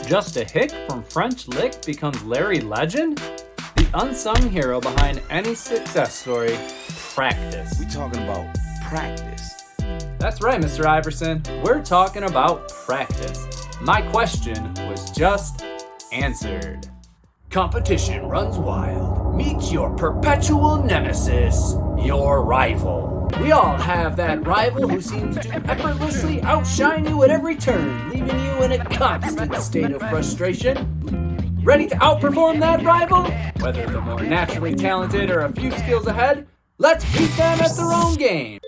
Just a Hick from French Lick becomes Larry Legend? The unsung hero behind any success story, practice. We talking about practice. That's right, Mr. Iverson. We're talking about practice. My question was just answered. Competition runs wild. Meet your perpetual nemesis, your rival. We all have that rival who seems to effortlessly outshine you at every turn, leaving you in a constant state of frustration. Ready to outperform that rival? Whether they're more naturally talented or a few skills ahead, let's beat them at their own game.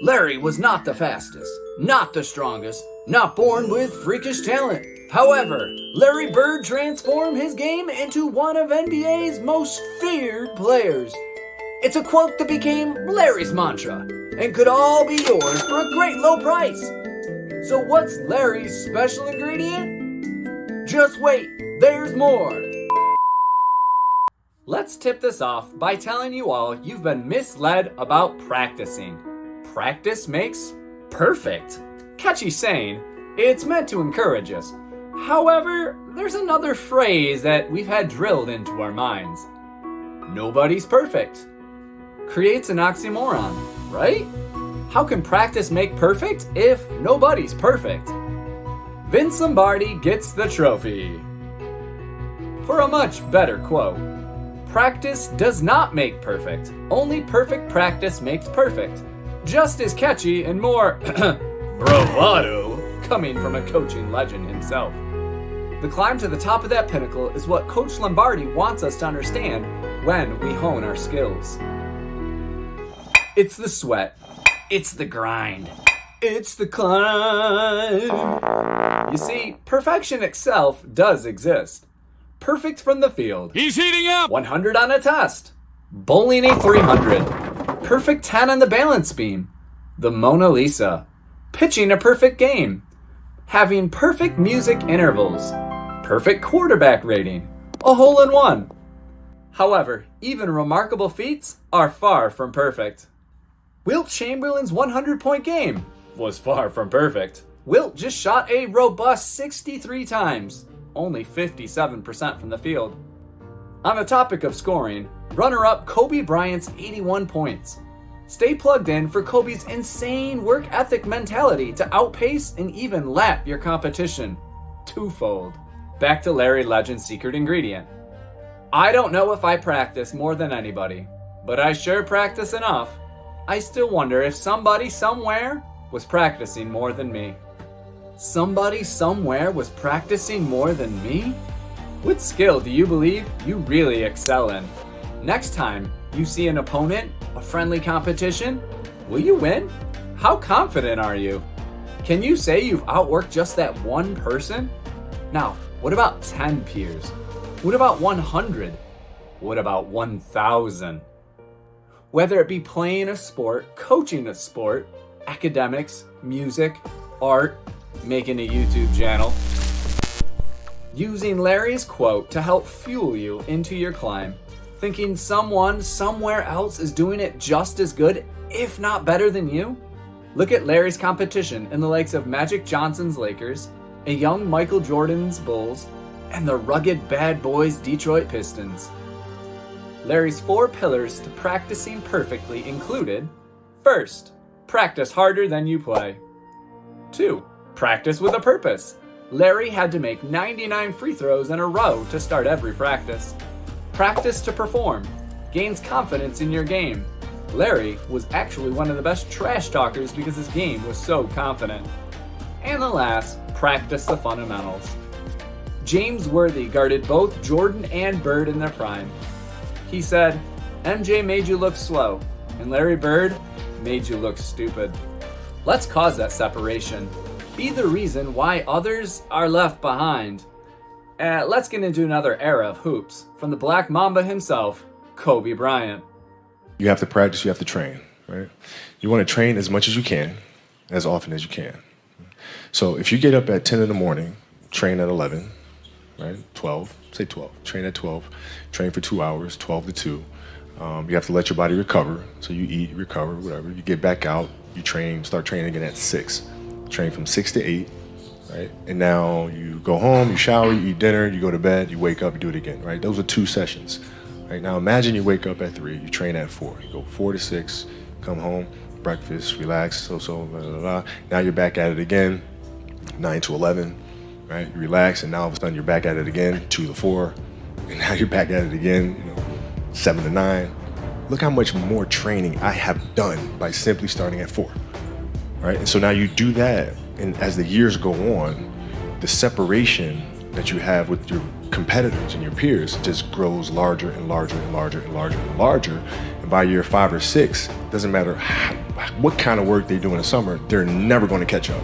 Larry was not the fastest, not the strongest, not born with freakish talent. However, Larry Bird transformed his game into one of NBA's most feared players. It's a quote that became Larry's mantra and could all be yours for a great low price. So what's Larry's special ingredient? Just wait, there's more. Let's tip this off by telling you all you've been misled about practicing. Practice makes perfect. Catchy saying, it's meant to encourage us. However, there's another phrase that we've had drilled into our minds. Nobody's perfect. Creates an oxymoron, right? How can practice make perfect if nobody's perfect? Vince Lombardi gets the trophy. For a much better quote, practice does not make perfect. Only perfect practice makes perfect. Just as catchy and more bravado coming from a coaching legend himself. The climb to the top of that pinnacle is what Coach Lombardi wants us to understand when we hone our skills. It's the sweat. It's the grind. It's the climb. You see, perfection itself does exist. Perfect from the field. He's heating up! 100 on a test. Bowling a 300. Perfect 10 on the balance beam. The Mona Lisa. Pitching a perfect game. Having perfect music intervals. Perfect quarterback rating. A hole-in-one. However, even remarkable feats are far from perfect. Wilt Chamberlain's 100-point game was far from perfect. Wilt just shot a robust 63 times, only 57% from the field. On the topic of scoring, runner-up Kobe Bryant's 81 points. Stay plugged in for Kobe's insane work ethic mentality to outpace and even lap your competition. Twofold. Back to Larry Legend's secret ingredient. I don't know if I practice more than anybody, but I sure practice enough. I still wonder if somebody somewhere was practicing more than me. Somebody somewhere was practicing more than me? What skill do you believe you really excel in? Next time you see an opponent, a friendly competition, will you win? How confident are you? Can you say you've outworked just that one person? Now, what about 10 peers? What about 100? What about 1,000? Whether it be playing a sport, coaching a sport, academics, music, art, making a YouTube channel, using Larry's quote to help fuel you into your climb, thinking someone somewhere else is doing it just as good, if not better than you? Look at Larry's competition in the likes of Magic Johnson's Lakers, a young Michael Jordan's Bulls, and the rugged bad boys Detroit Pistons. Larry's 4 pillars to practicing perfectly included: first, practice harder than you play. 2, practice with a purpose. Larry had to make 99 free throws in a row to start every practice. Practice to perform. Gains confidence in your game. Larry was actually one of the best trash talkers because his game was so confident. And the last, practice the fundamentals. James Worthy guarded both Jordan and Bird in their prime. He said, MJ made you look slow, and Larry Bird made you look stupid. Let's cause that separation. Be the reason why others are left behind. Let's get into another era of hoops from the Black Mamba himself, Kobe Bryant. You have to practice, you have to train, right? You want to train as much as you can, as often as you can. So if you get up at 10 in the morning, train at 11, right? 12, say 12, train at 12, train for 2 hours, 12 to 2. You have to let your body recover. So you eat, recover, whatever. You get back out, you train, start training again at 6. Train from 6 to 8, right? And now you go home, you shower, you eat dinner, you go to bed, you wake up, you do it again, right? Those are 2 sessions, right? Now imagine you wake up at 3, you train at 4, you go 4 to 6, come home, breakfast, relax, blah, blah, blah. Now you're back at it again, 9 to 11, right? You relax, and now all of a sudden you're back at it again, 2 to 4, and now you're back at it again, 7 to 9. Look how much more training I have done by simply starting at 4, right? And so now you do that, and as the years go on, the separation that you have with your competitors and your peers just grows larger and larger and larger and larger and larger. And by year 5 or 6, doesn't matter what kind of work they do in the summer, they're never going to catch up.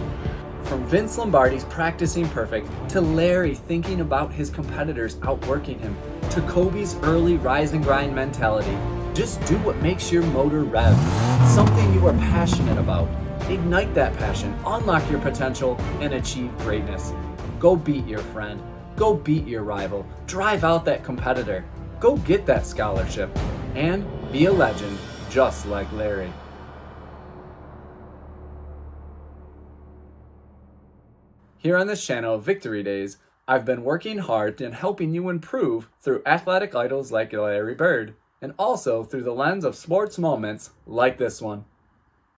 From Vince Lombardi's practicing perfect, to Larry thinking about his competitors outworking him, to Kobe's early rise and grind mentality, just do what makes your motor rev, something you are passionate about. Ignite that passion, unlock your potential, and achieve greatness. Go beat your friend, go beat your rival, drive out that competitor, go get that scholarship, and be a legend just like Larry. Here on this channel, Victory Days, I've been working hard and helping you improve through athletic idols like Larry Bird, and also through the lens of sports moments like this one.